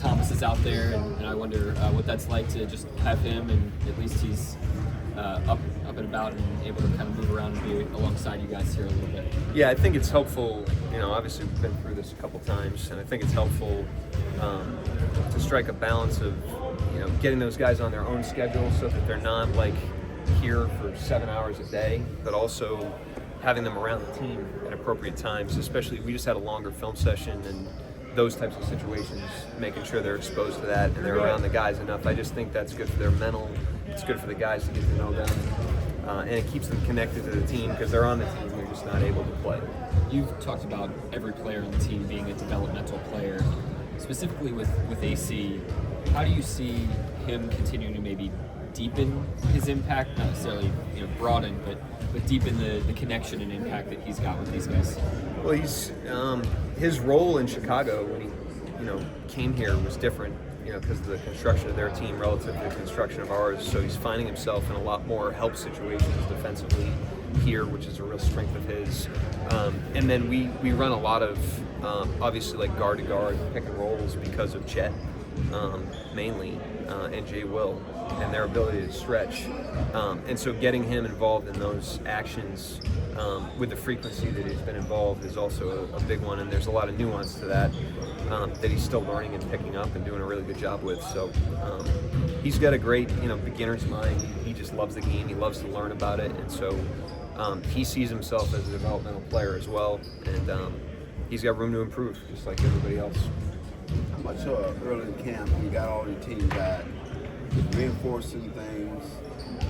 Thomas is out there, and I wonder what that's like to just have him, and at least he's up and about and able to kind of move around and be alongside you guys here a little bit. Yeah, I think it's helpful. Obviously we've been through this a couple times, and I think it's helpful to strike a balance of getting those guys on their own schedule so that they're not like here for 7 hours a day, but also having them around the team at appropriate times. Especially, we just had a longer film session, and those types of situations, making sure they're exposed to that and they're around the guys enough. I just think that's good for their mental. It's good for the guys to get to know them, and it keeps them connected to the team because they're on the team. They're just not able to play. You've talked about every player on the team being a developmental player. Specifically with AC, how do you see him continuing to maybe deepen his impact, not necessarily broaden, but deepen the connection and impact that he's got with these guys? Well, he's his role in Chicago when he came here was different, because of the construction of their team relative to the construction of ours. So he's finding himself in a lot more help situations defensively here, which is a real strength of his. And then we run a lot of obviously like guard to guard pick and rolls because of Chet mainly and Jay Will and their ability to stretch. And so getting him involved in those actions with the frequency that he's been involved is also a big one. And there's a lot of nuance to that that he's still learning and picking up and doing a really good job with. So he's got a great beginner's mind. He just loves the game. He loves to learn about it. And so he sees himself as a developmental player as well. And he's got room to improve, just like everybody else. How much early in camp you got all your team guys reinforcing things,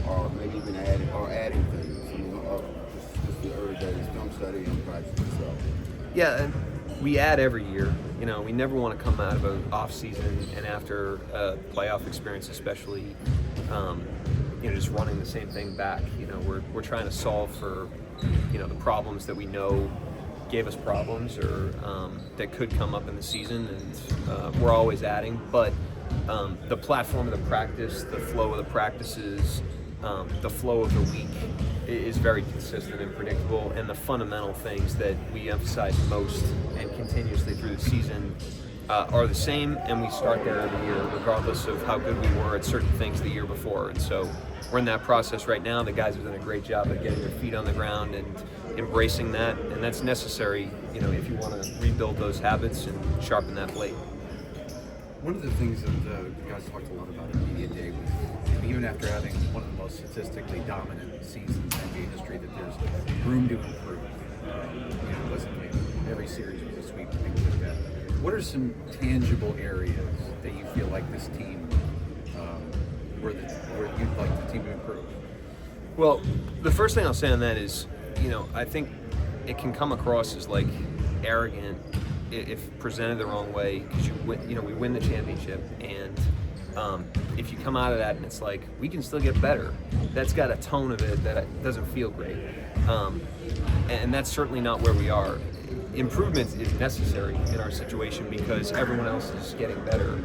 or maybe even adding things? I mean, just the early days, film study and practice itself. Yeah, we add every year. We never want to come out of an off season and after a playoff experience, especially, just running the same thing back. We're trying to solve for, the problems that we know gave us problems or that could come up in the season, and we're always adding. But the platform of the practice, the flow of the practices, the flow of the week is very consistent and predictable, and the fundamental things that we emphasize most and continuously through the season are the same, and we start there every year regardless of how good we were at certain things the year before. And so we're in that process right now. The guys have done a great job of getting their feet on the ground and embracing that, and that's necessary if you want to rebuild those habits and sharpen that blade. One of the things that you guys talked a lot about in Media Day was, even after having one of the most statistically dominant seasons in NBA history, that there's room to improve. It wasn't like every series was a sweep and things like that. What are some tangible areas that you feel like this team, where you'd like the team to improve? Well, the first thing I'll say on that is, I think it can come across as like arrogant if presented the wrong way, because we win the championship, and if you come out of that and it's like we can still get better, that's got a tone of it that doesn't feel great, and that's certainly not where we are. Improvement is necessary in our situation because everyone else is getting better.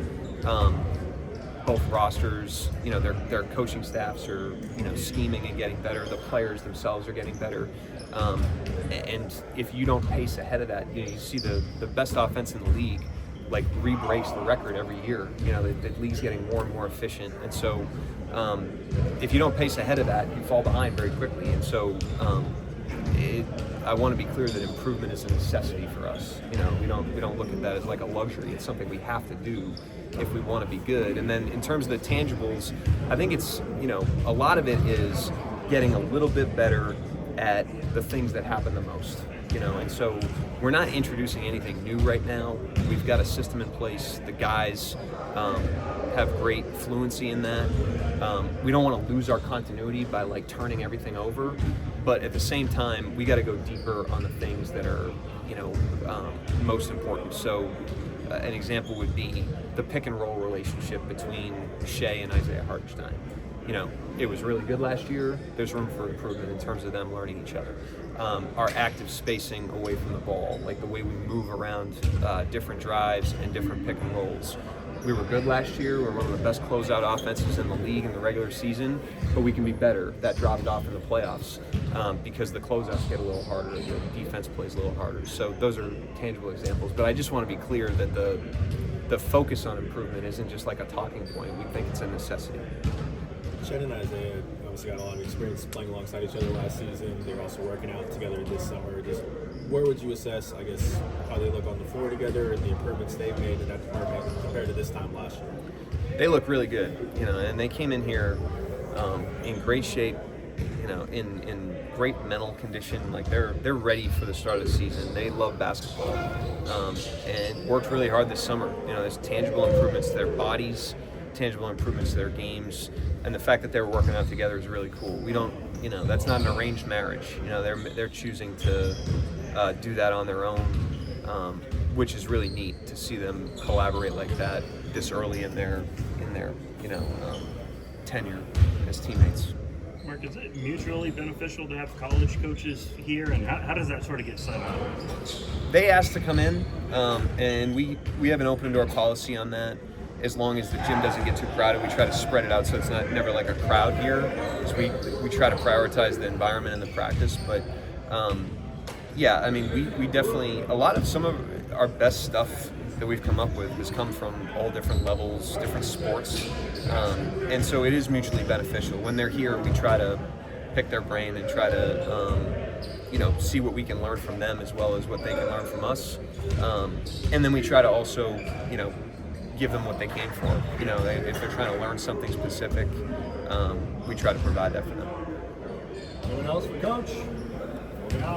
Both rosters, their coaching staffs are, scheming and getting better. The players themselves are getting better. And if you don't pace ahead of that, you see the best offense in the league, like re-breaks the record every year. The league's getting more and more efficient. And so if you don't pace ahead of that, you fall behind very quickly. And so I want to be clear that improvement is a necessity for us. We don't look at that as like a luxury. It's something we have to do if we want to be good. And then in terms of the tangibles, I think it's, a lot of it is getting a little bit better at the things that happen the most, and so we're not introducing anything new right now. We've got a system in place. The guys have great fluency in that. We don't want to lose our continuity by like turning everything over, but at the same time, we got to go deeper on the things that are, most important. So an example would be the pick and roll relationship between Shea and Isaiah Hartenstein. It was really good last year. There's room for improvement in terms of them learning each other. Our active spacing away from the ball, like the way we move around different drives and different pick and rolls. We were good last year. We're one of the best closeout offenses in the league in the regular season, but we can be better. That dropped off in the playoffs because the closeouts get a little harder, the defense plays a little harder. So those are tangible examples. But I just want to be clear that the focus on improvement isn't just like a talking point. We think it's a necessity. Shed and Isaiah obviously got a lot of experience playing alongside each other last season. They were also working out together this summer. Just where would you assess, I guess, how they look on the floor together and the improvements they've made in that department compared to this time last year? They look really good, and they came in here in great shape, in great mental condition. Like they're ready for the start of the season. They love basketball, and worked really hard this summer. There's tangible improvements to their bodies, tangible improvements to their games, and the fact that they were working out together is really cool. We don't, that's not an arranged marriage. They're choosing to do that on their own, which is really neat to see them collaborate like that this early in their tenure as teammates. Mark, is it mutually beneficial to have college coaches here, and how does that sort of get set up? They asked to come in, and we have an open door policy on that. As long as the gym doesn't get too crowded, we try to spread it out so it's never like a crowd here. So we try to prioritize the environment and the practice. But we definitely, some of our best stuff that we've come up with has come from all different levels, different sports, and so it is mutually beneficial. When they're here, we try to pick their brain and try to see what we can learn from them as well as what they can learn from us, and then we try to also give them what they came for. If they're trying to learn something specific, we try to provide that for them. Anyone else for Coach? Moving on.